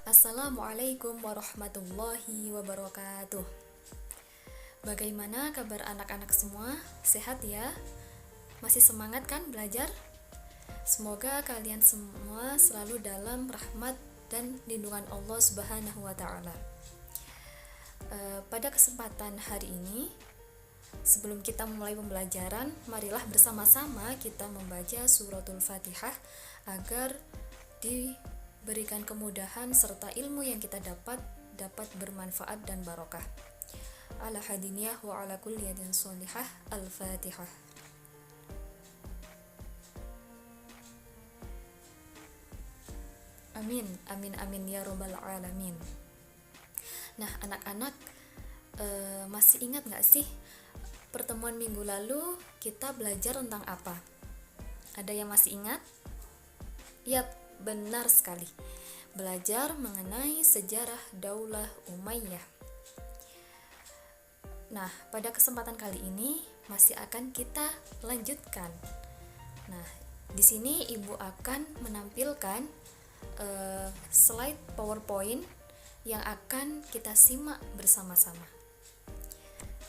Assalamualaikum warahmatullahi wabarakatuh. Bagaimana kabar anak-anak semua? Sehat ya? Masih semangat kan belajar? Semoga kalian semua selalu dalam rahmat dan lindungan Allah Subhanahu wa taala. Pada kesempatan hari ini, sebelum kita memulai pembelajaran, marilah bersama-sama kita membaca suratul Fatihah agar diberikan kemudahan serta ilmu yang kita dapat bermanfaat dan barokah. Ala hadiniyah wa ala kulli yadin sholihah. Al-Fatihah. Amin, amin, amin ya robbal alamin. Nah, anak-anak masih ingat gak sih pertemuan minggu lalu kita belajar tentang apa? Ada yang masih ingat? Yap, benar sekali. Belajar mengenai sejarah Daulah Umayyah. Nah, pada kesempatan kali ini masih akan kita lanjutkan. Nah, di sini Ibu akan menampilkan slide PowerPoint yang akan kita simak bersama-sama.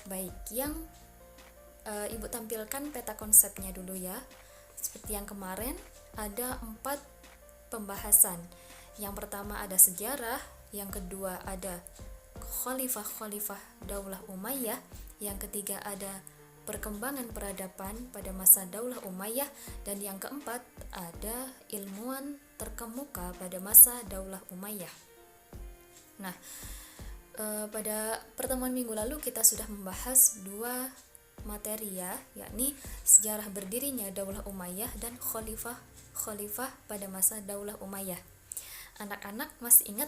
Baik, yang Ibu tampilkan peta konsepnya dulu ya. Seperti yang kemarin, ada 4 pembahasan. Yang pertama ada sejarah, yang kedua ada khalifah-khalifah Daulah Umayyah, yang ketiga ada perkembangan peradaban pada masa Daulah Umayyah, dan yang keempat ada ilmuwan terkemuka pada masa Daulah Umayyah. Nah, pada pertemuan minggu lalu kita sudah membahas 2 materi ya, yakni sejarah berdirinya Daulah Umayyah dan khalifah pada masa Daulah Umayyah. Anak-anak masih ingat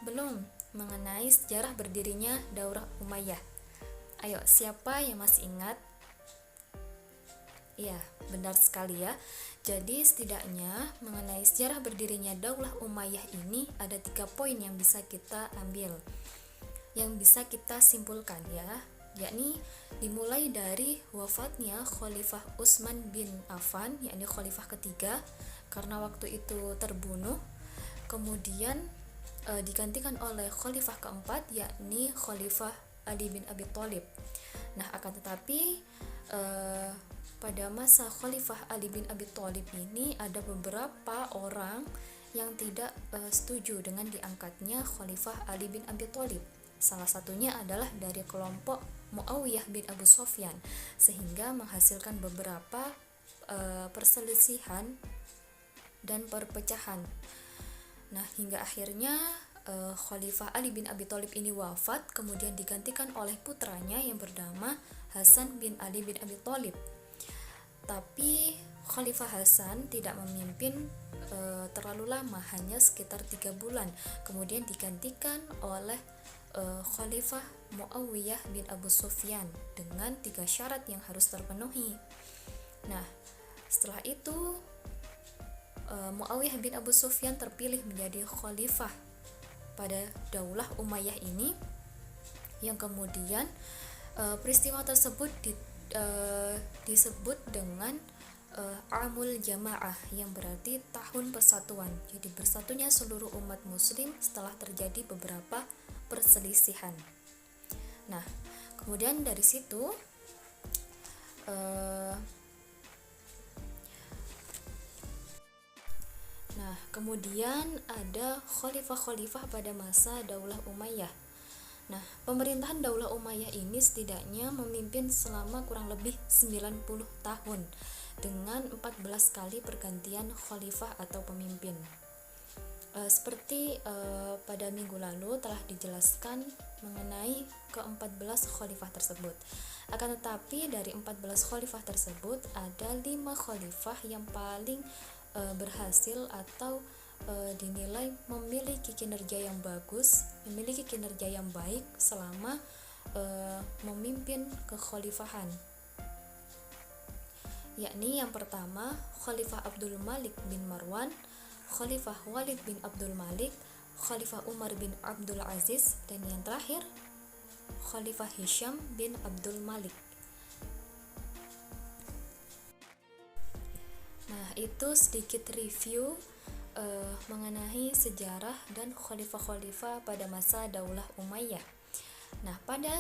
belum mengenai sejarah berdirinya Daulah Umayyah? Ayo, siapa yang masih ingat? Ya, benar sekali ya. Jadi setidaknya mengenai sejarah berdirinya Daulah Umayyah ini ada 3 poin yang bisa kita ambil, yang bisa kita simpulkan ya, yakni dimulai dari wafatnya Khalifah Utsman bin Affan, yakni khalifah ketiga, karena waktu itu terbunuh. Kemudian digantikan oleh khalifah keempat, yakni Khalifah Ali bin Abi Thalib. Nah, akan tetapi pada masa Khalifah Ali bin Abi Thalib ini ada beberapa orang yang tidak setuju dengan diangkatnya Khalifah Ali bin Abi Thalib. Salah satunya adalah dari kelompok Muawiyah bin Abu Sufyan, sehingga menghasilkan beberapa perselisihan dan perpecahan. Nah, hingga akhirnya Khalifah Ali bin Abi Thalib ini wafat, kemudian digantikan oleh putranya yang bernama Hasan bin Ali bin Abi Thalib. Tapi Khalifah Hasan tidak memimpin terlalu lama, hanya sekitar 3 bulan. Kemudian digantikan oleh Khalifah Muawiyah bin Abu Sufyan dengan 3 syarat yang harus terpenuhi. Nah, setelah itu Muawiyah bin Abu Sufyan terpilih menjadi khalifah pada Daulah Umayyah ini, yang kemudian peristiwa tersebut disebut dengan Amul Jamaah, yang berarti tahun persatuan. Jadi bersatunya seluruh umat muslim setelah terjadi beberapa perselisihan. Nah, kemudian dari situ kemudian ada khalifah-khalifah pada masa Daulah Umayyah. Nah, pemerintahan Daulah Umayyah ini setidaknya memimpin selama kurang lebih 90 tahun dengan 14 kali pergantian khalifah atau pemimpin. Seperti pada minggu lalu telah dijelaskan mengenai ke-14 khalifah tersebut. Akan tetapi dari 14 khalifah tersebut ada 5 khalifah yang paling berhasil atau dinilai memiliki kinerja yang bagus, memiliki kinerja yang baik selama memimpin kekhalifahan. Yakni yang pertama Khalifah Abdul Malik bin Marwan, Khalifah Walid bin Abdul Malik, Khalifah Umar bin Abdul Aziz, dan yang terakhir Khalifah Hisham bin Abdul Malik. Nah, itu sedikit review mengenai sejarah dan khalifah-khalifah pada masa Daulah Umayyah. Nah, pada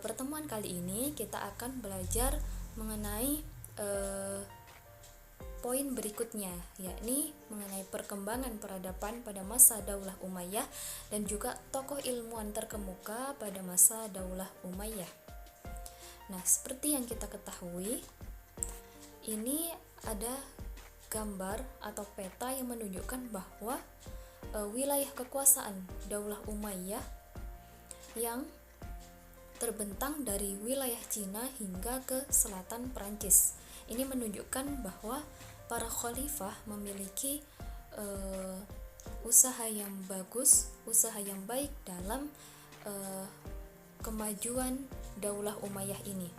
pertemuan kali ini kita akan belajar mengenai poin berikutnya, yakni mengenai perkembangan peradaban pada masa Daulah Umayyah dan juga tokoh ilmuwan terkemuka pada masa Daulah Umayyah. Nah, seperti yang kita ketahui, ini ada gambar atau peta yang menunjukkan bahwa wilayah kekuasaan Daulah Umayyah yang terbentang dari wilayah Cina hingga ke selatan Prancis. Ini menunjukkan bahwa para khalifah memiliki usaha yang bagus, usaha yang baik dalam kemajuan Daulah Umayyah ini.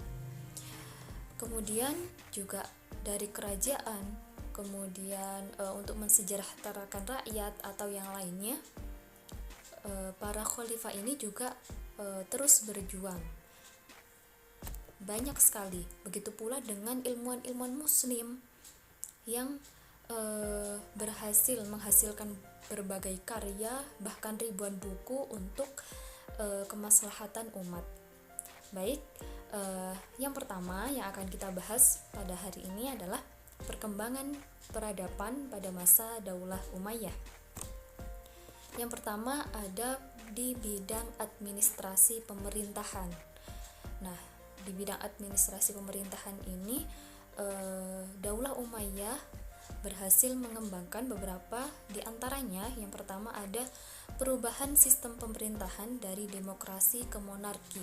Kemudian juga dari kerajaan, kemudian untuk mensejahterakan rakyat atau yang lainnya, para khalifah ini juga terus berjuang banyak sekali. Begitu pula dengan ilmuwan-ilmuwan muslim yang berhasil menghasilkan berbagai karya, bahkan ribuan buku untuk kemaslahatan umat. Baik, yang pertama yang akan kita bahas pada hari ini adalah perkembangan peradaban pada masa Daulah Umayyah. Yang pertama ada di bidang administrasi pemerintahan. Nah, di bidang administrasi pemerintahan ini Daulah Umayyah berhasil mengembangkan beberapa di antaranya. Yang pertama ada perubahan sistem pemerintahan dari demokrasi ke monarki.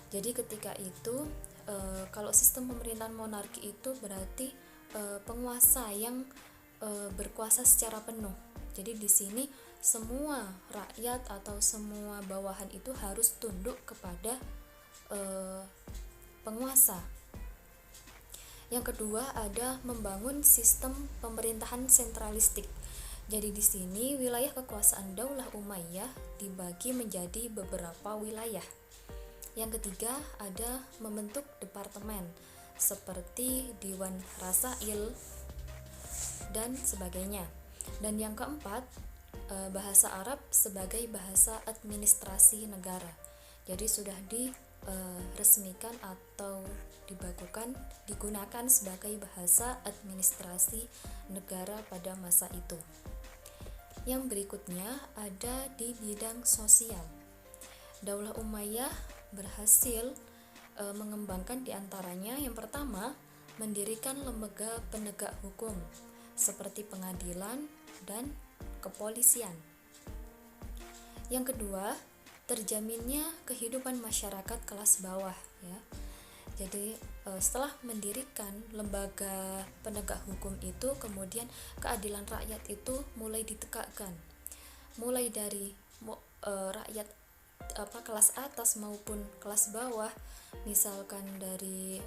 Jadi ketika itu kalau sistem pemerintahan monarki itu berarti penguasa yang berkuasa secara penuh. Jadi di sini semua rakyat atau semua bawahan itu harus tunduk kepada penguasa. Yang kedua ada membangun sistem pemerintahan sentralistik. Jadi di sini wilayah kekuasaan Daulah Umayyah dibagi menjadi beberapa wilayah. Yang ketiga ada membentuk departemen seperti Diwan Rasail dan sebagainya. Dan yang keempat, bahasa Arab sebagai bahasa administrasi negara. Jadi sudah diresmikan atau digunakan sebagai bahasa administrasi negara pada masa itu. Yang berikutnya ada di bidang sosial. Daulah Umayyah berhasil mengembangkan diantaranya yang pertama mendirikan lembaga penegak hukum seperti pengadilan dan kepolisian. Yang kedua, terjaminnya kehidupan masyarakat kelas bawah ya. Jadi setelah mendirikan lembaga penegak hukum itu, kemudian keadilan rakyat itu mulai ditegakkan. Mulai dari rakyat kelas atas maupun kelas bawah, misalkan dari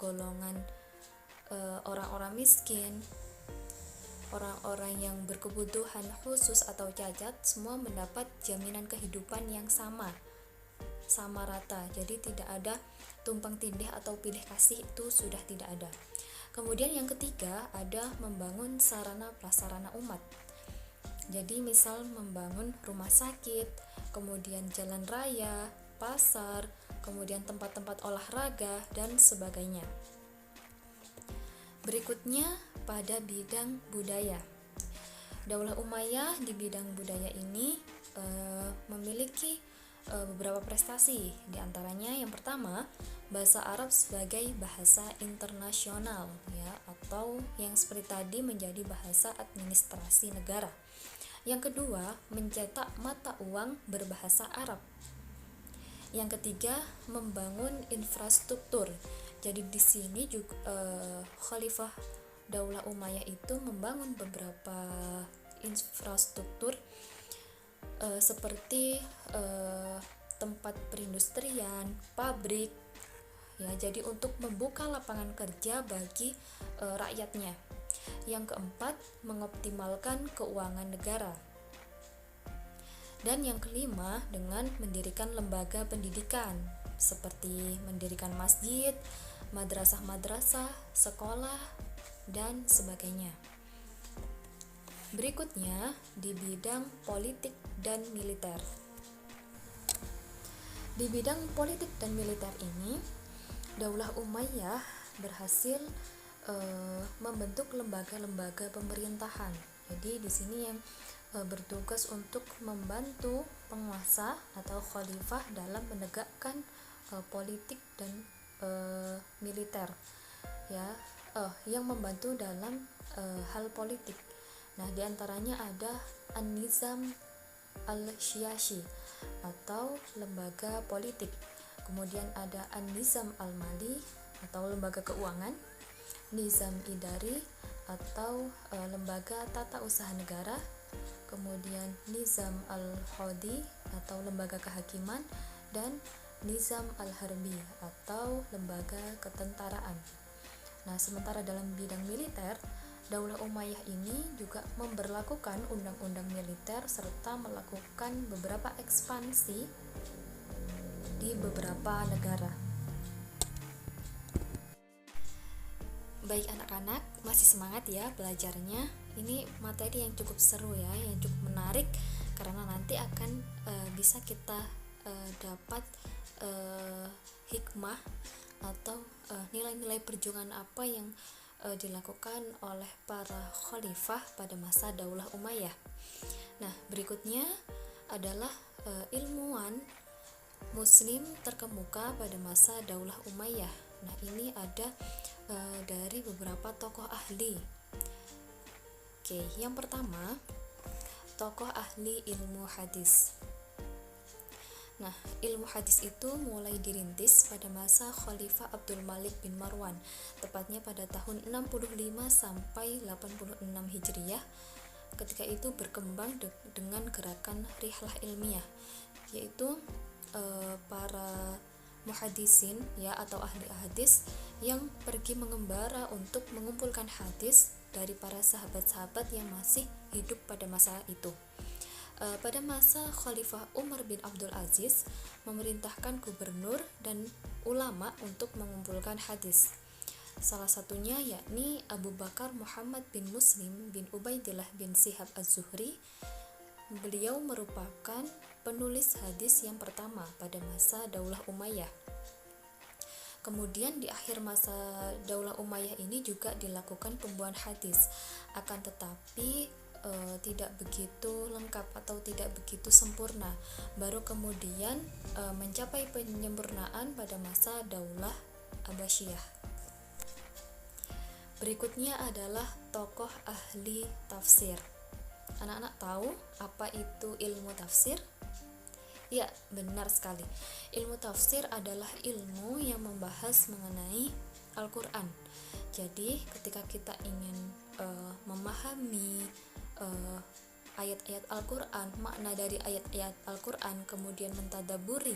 golongan orang-orang miskin, orang-orang yang berkebutuhan khusus atau cacat, semua mendapat jaminan kehidupan yang sama rata. Jadi tidak ada tumpang tindih atau pilih kasih, itu sudah tidak ada. Kemudian yang ketiga ada membangun sarana prasarana umat. Jadi misal membangun rumah sakit, kemudian jalan raya, pasar, kemudian tempat-tempat olahraga dan sebagainya. Berikutnya pada bidang budaya. Daulah Umayyah di bidang budaya ini memiliki beberapa prestasi. Di antaranya yang pertama, bahasa Arab sebagai bahasa internasional ya, atau yang seperti tadi menjadi bahasa administrasi negara. Yang kedua, mencetak mata uang berbahasa Arab. Yang ketiga, membangun infrastruktur. Jadi di sini juga Khalifah Daulah Umayyah itu membangun beberapa infrastruktur seperti tempat perindustrian, pabrik, ya. Jadi untuk membuka lapangan kerja bagi rakyatnya. Yang keempat, mengoptimalkan keuangan negara. Dan yang kelima, dengan mendirikan lembaga pendidikan seperti mendirikan masjid, madrasah-madrasah, sekolah, dan sebagainya. Berikutnya di bidang politik dan militer. Di bidang politik dan militer ini, Daulah Umayyah berhasil membentuk lembaga-lembaga pemerintahan. Jadi di sini yang bertugas untuk membantu penguasa atau khalifah dalam menegakkan politik dan militer, ya, yang membantu dalam hal politik. Nah, diantaranya ada An-Nizam al-Syiashi atau lembaga politik. Kemudian ada An-Nizam al-Mali atau lembaga keuangan, Nizam Idari atau lembaga tata usaha negara, kemudian Nizam al-Hodi atau lembaga kehakiman, dan Nizam al-Harbi atau lembaga ketentaraan. Nah, sementara dalam bidang militer, Daulah Umayyah ini juga memberlakukan undang-undang militer serta melakukan beberapa ekspansi di beberapa negara. Baik anak-anak, masih semangat ya belajarnya? Ini materi yang cukup seru ya, yang cukup menarik karena nanti akan bisa kita dapat hikmah atau nilai-nilai perjuangan apa yang dilakukan oleh para khalifah pada masa Daulah Umayyah. Nah, berikutnya adalah ilmuwan muslim terkemuka pada masa Daulah Umayyah. Nah, ini ada dari beberapa tokoh ahli. Oke, yang pertama, tokoh ahli ilmu hadis. Nah, ilmu hadis itu mulai dirintis pada masa Khalifah Abdul Malik bin Marwan, tepatnya pada tahun 65 sampai 86 Hijriah. Ketika itu berkembang dengan gerakan rihlah ilmiah, yaitu para muhadisin ya atau ahli hadis yang pergi mengembara untuk mengumpulkan hadis dari para sahabat-sahabat yang masih hidup pada masa itu. Pada masa Khalifah Umar bin Abdul Aziz memerintahkan gubernur dan ulama untuk mengumpulkan hadis. Salah satunya yakni Abu Bakar Muhammad bin Muslim bin Ubaidillah bin Shihab Az-Zuhri. Beliau merupakan penulis hadis yang pertama pada masa Daulah Umayyah. Kemudian di akhir masa Daulah Umayyah ini juga dilakukan pembuahan hadis, akan tetapi tidak begitu lengkap atau tidak begitu sempurna. Baru kemudian mencapai penyempurnaan pada masa Daulah Abbasiyah. Berikutnya adalah tokoh ahli tafsir. Anak-anak tahu apa itu ilmu tafsir? Ya, benar sekali. Ilmu tafsir adalah ilmu yang membahas mengenai Al-Quran. Jadi, ketika kita ingin memahami ayat-ayat Al-Quran, makna dari ayat-ayat Al-Quran, kemudian mentadaburi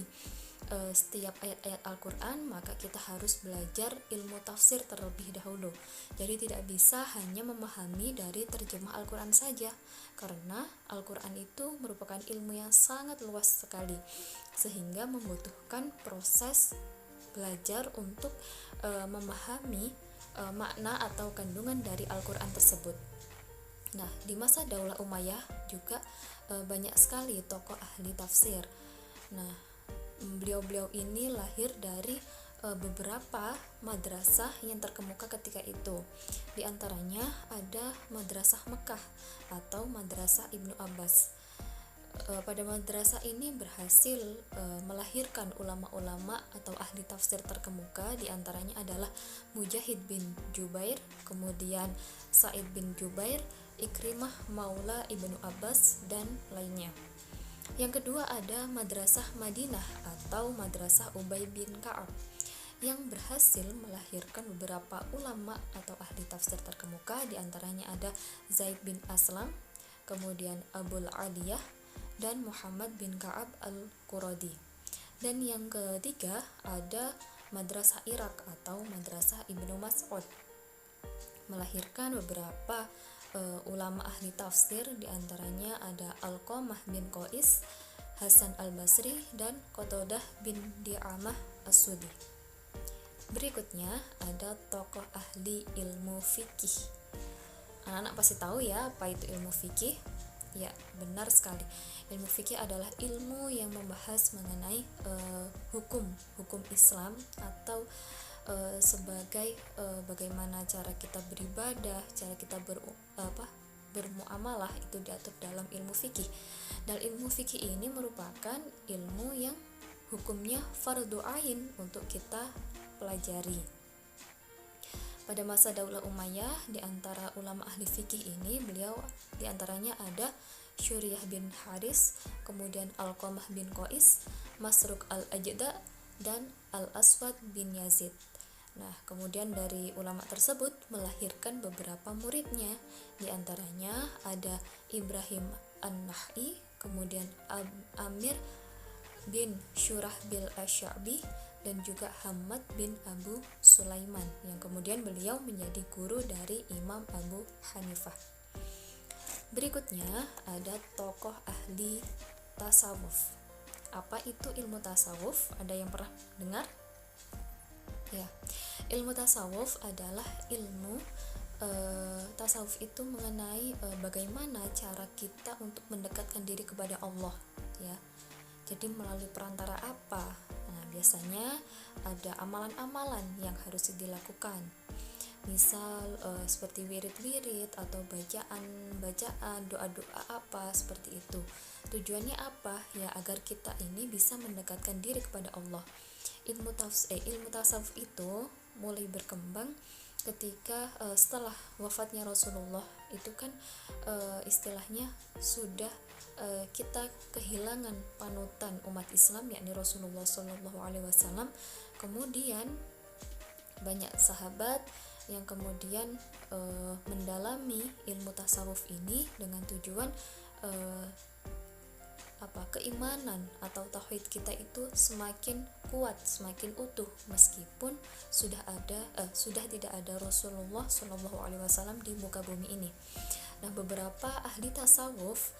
setiap ayat-ayat Al-Quran, maka kita harus belajar ilmu tafsir terlebih dahulu. Jadi tidak bisa hanya memahami dari terjemah Al-Quran saja, karena Al-Quran itu merupakan ilmu yang sangat luas sekali, sehingga membutuhkan proses belajar untuk memahami makna atau kandungan dari Al-Quran tersebut. Nah, di masa Daulah Umayyah juga banyak sekali tokoh ahli tafsir. Nah, beliau-beliau ini lahir dari beberapa madrasah yang terkemuka ketika itu. Di antaranya ada Madrasah Mekah atau Madrasah Ibnu Abbas. Pada madrasah ini berhasil melahirkan ulama-ulama atau ahli tafsir terkemuka. Di antaranya adalah Mujahid bin Jubair, kemudian Sa'id bin Jubair, Ikrimah Maula Ibnu Abbas, dan lainnya. Yang kedua ada Madrasah Madinah atau Madrasah Ubay bin Ka'ab yang berhasil melahirkan beberapa ulama atau ahli tafsir terkemuka. Di antaranya ada Zaid bin Aslam, kemudian Abul Aliyah, dan Muhammad bin Ka'ab al-Quradi. Dan yang ketiga ada Madrasah Irak atau Madrasah Ibnu Mas'ud, melahirkan beberapa ulama ahli tafsir. Di antaranya ada Alqamah bin Qais, Hasan al-Basri, dan Qatadah bin Di'amah as-Sudi. Berikutnya ada tokoh ahli ilmu fikih. Anak-anak pasti tahu ya apa itu ilmu fikih. Ya, benar sekali. Ilmu fikih adalah ilmu yang membahas mengenai hukum Islam, atau sebagai bagaimana cara kita beribadah, cara kita bermuamalah, itu diatur dalam ilmu fikih. Dan ilmu fikih ini merupakan ilmu yang hukumnya fardu ain untuk kita pelajari. Pada masa Daulah Umayyah, di antara ulama ahli fikih ini, beliau di antaranya ada Syuriyah bin Haris, kemudian Alqamah bin Qais, Masruq al-Ajda, dan Al-Aswad bin Yazid. Nah, kemudian dari ulama tersebut melahirkan beberapa muridnya. Di antaranya ada Ibrahim an-Nakhai, kemudian Amir bin Syurahbil Asy-Sya'bi, dan juga Hamad bin Abu Sulaiman, yang kemudian beliau menjadi guru dari Imam Abu Hanifah. Berikutnya ada tokoh ahli tasawuf. Apa itu ilmu tasawuf? Ada yang pernah dengar? Ya, ilmu tasawuf adalah ilmu tasawuf itu mengenai bagaimana cara kita untuk mendekatkan diri kepada Allah, ya. Jadi melalui perantara apa? Nah, biasanya ada amalan-amalan yang harus dilakukan. Misal seperti wirid-wirid atau bacaan, doa-doa apa seperti itu. Tujuannya apa? Ya, agar kita ini bisa mendekatkan diri kepada Allah. Ilmu tasawuf itu mulai berkembang ketika setelah wafatnya Rasulullah. Itu kan istilahnya sudah kita kehilangan panutan umat Islam, yakni Rasulullah SAW. Kemudian banyak sahabat yang kemudian mendalami ilmu tasawuf ini dengan tujuan keimanan atau tauhid kita itu semakin kuat, semakin utuh, meskipun sudah tidak ada Rasulullah SAW di muka bumi ini. Nah, beberapa ahli tasawuf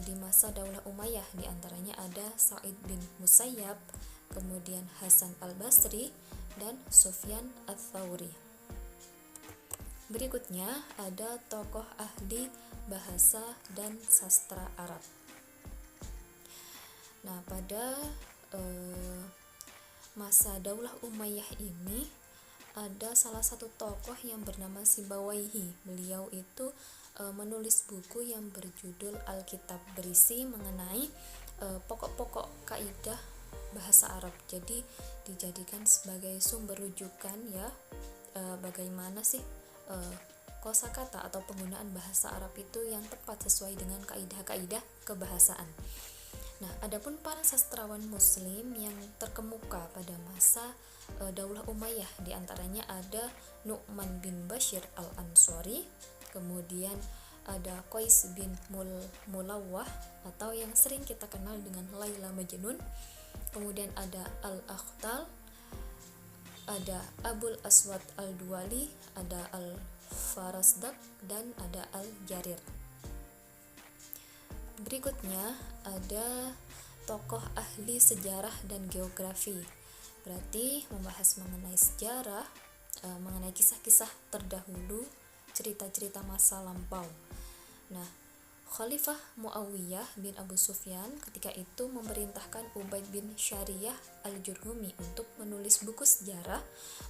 di masa Daulah Umayyah, diantaranya ada Sa'id bin Musayyab, kemudian Hasan al-Basri, dan Sufyan ats-Tsauri. Berikutnya ada tokoh ahli bahasa dan sastra Arab. Nah, pada masa Daulah Umayyah ini ada salah satu tokoh yang bernama Sibawaihi. Beliau itu menulis buku yang berjudul Alkitab, berisi mengenai pokok-pokok kaidah bahasa Arab. Jadi dijadikan sebagai sumber rujukan, ya, bagaimana sih kosakata atau penggunaan bahasa Arab itu yang tepat sesuai dengan kaidah-kaidah kebahasaan. Nah, adapun para sastrawan Muslim yang terkemuka pada masa Daulah Umayyah, diantaranya ada Nu'man bin Bashir al-Ansori, kemudian ada Qais bin Mulawah atau yang sering kita kenal dengan Laila Majnun, kemudian ada Al-Akhtal, ada Abul Aswad al-Duwali, ada Al-Farasdak, dan ada Al-Jarir. Berikutnya ada tokoh ahli sejarah dan geografi. Berarti membahas mengenai sejarah, mengenai kisah-kisah terdahulu, cerita-cerita masa lampau. Nah, Khalifah Muawiyah bin Abu Sufyan ketika itu memerintahkan Ubaid bin Syariyah al-Jurhumi untuk menulis buku sejarah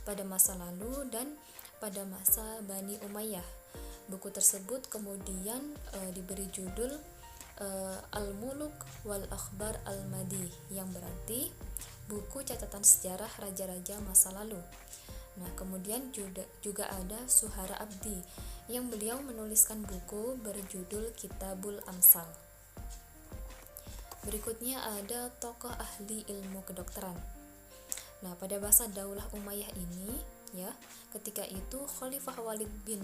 pada masa lalu dan pada masa Bani Umayyah. Buku tersebut kemudian diberi judul Al-Muluk wal Akhbar al-Madi, yang berarti buku catatan sejarah raja-raja masa lalu. Nah, kemudian juga ada Suhara Abdi yang beliau menuliskan buku berjudul Kitabul Amsal. Berikutnya ada tokoh ahli ilmu kedokteran. Nah, pada masa Daulah Umayyah ini, ya, ketika itu Khalifah Walid bin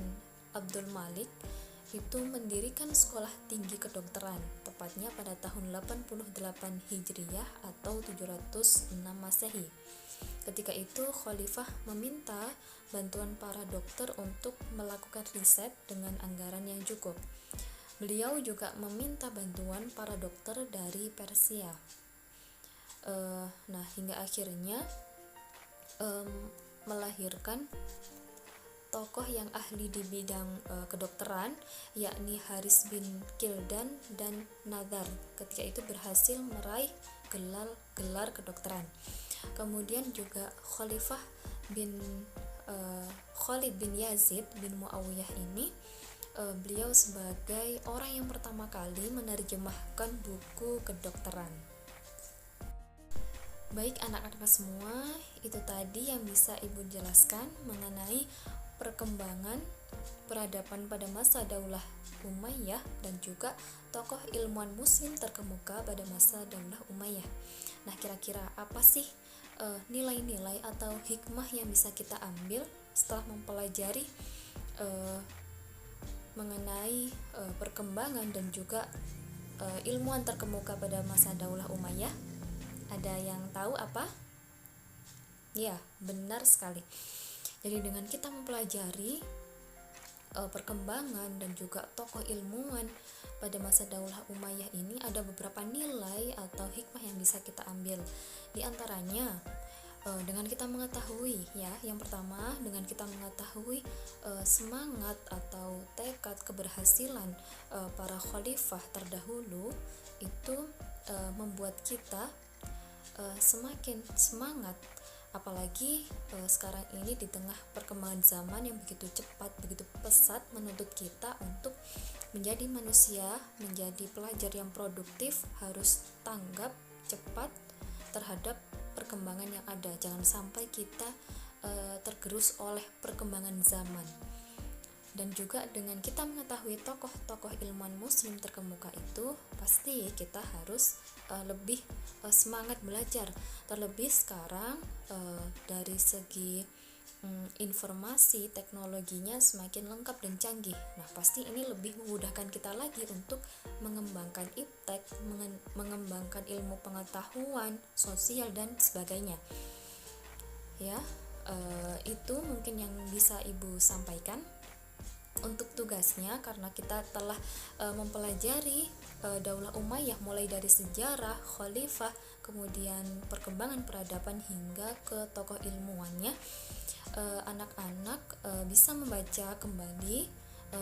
Abdul Malik itu mendirikan sekolah tinggi kedokteran, tepatnya pada tahun 88 Hijriyah atau 706 Masehi. Ketika itu Khalifah meminta bantuan para dokter untuk melakukan riset dengan anggaran yang cukup. Beliau juga meminta bantuan para dokter dari Persia. Nah, hingga akhirnya melahirkan tokoh yang ahli di bidang kedokteran, yakni Haris bin Kildan dan Nadar. Ketika itu berhasil meraih gelar kedokteran. Kemudian juga Khalid bin Yazid bin Muawiyah ini, beliau sebagai orang yang pertama kali menerjemahkan buku kedokteran. Baik anak-anak semua, itu tadi yang bisa Ibu jelaskan mengenai perkembangan peradaban pada masa Daulah Umayyah dan juga tokoh ilmuwan muslim terkemuka pada masa Daulah Umayyah. Nah, kira-kira apa sih nilai-nilai atau hikmah yang bisa kita ambil setelah mempelajari mengenai perkembangan dan juga ilmuwan terkemuka pada masa Daulah Umayyah? Ada yang tahu apa? Ya, benar sekali. Jadi dengan kita mempelajari perkembangan dan juga tokoh ilmuwan pada masa Daulah Umayyah ini, ada beberapa nilai atau hikmah yang bisa kita ambil. Di antaranya dengan kita mengetahui, ya, yang pertama dengan kita mengetahui semangat atau tekad keberhasilan para khalifah terdahulu, itu membuat kita semakin semangat, apalagi sekarang ini di tengah perkembangan zaman yang begitu cepat, begitu pesat, menuntut kita untuk menjadi manusia, menjadi pelajar yang produktif, harus tanggap cepat terhadap perkembangan yang ada. Jangan sampai kita tergerus oleh perkembangan zaman. Dan juga dengan kita mengetahui tokoh-tokoh ilmuwan muslim terkemuka itu, pasti kita harus lebih semangat belajar. Terlebih sekarang dari segi informasi teknologinya semakin lengkap dan canggih. Nah, pasti ini lebih memudahkan kita lagi untuk mengembangkan iptek, mengembangkan ilmu pengetahuan sosial dan sebagainya. Ya, itu mungkin yang bisa Ibu sampaikan. Untuk tugasnya, karena kita telah mempelajari Daulah Umayyah mulai dari sejarah, khalifah, kemudian perkembangan peradaban hingga ke tokoh ilmuwannya, anak-anak bisa membaca kembali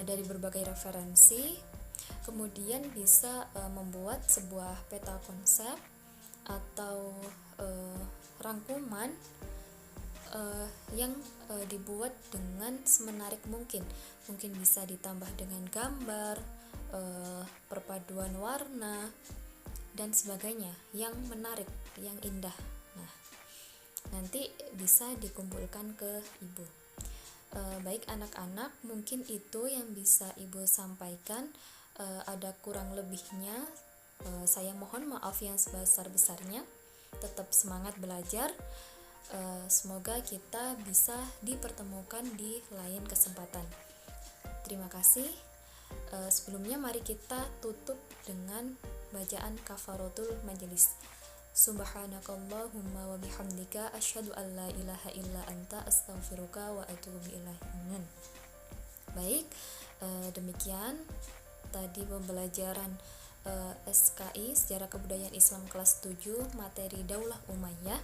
dari berbagai referensi, kemudian bisa membuat sebuah peta konsep atau rangkuman yang dibuat dengan semenarik mungkin bisa ditambah dengan gambar, perpaduan warna dan sebagainya yang menarik, yang indah. Nah, nanti bisa dikumpulkan ke Ibu. Baik anak-anak, mungkin itu yang bisa Ibu sampaikan. Ada kurang lebihnya, saya mohon maaf yang sebesar-besarnya. Tetap semangat belajar. Semoga kita bisa dipertemukan di lain kesempatan. Terima kasih. Sebelumnya mari kita tutup dengan bacaan kafaratul majelis. Subhanakallahumma wa bihamdika asyhadu an la ilaha illa anta astaghfiruka wa atubu ilaik. Baik, demikian tadi pembelajaran SKI Sejarah Kebudayaan Islam kelas 7 materi Daulah Umayyah.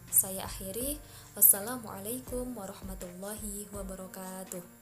Saya akhiri. Wassalamualaikum warahmatullahi wabarakatuh.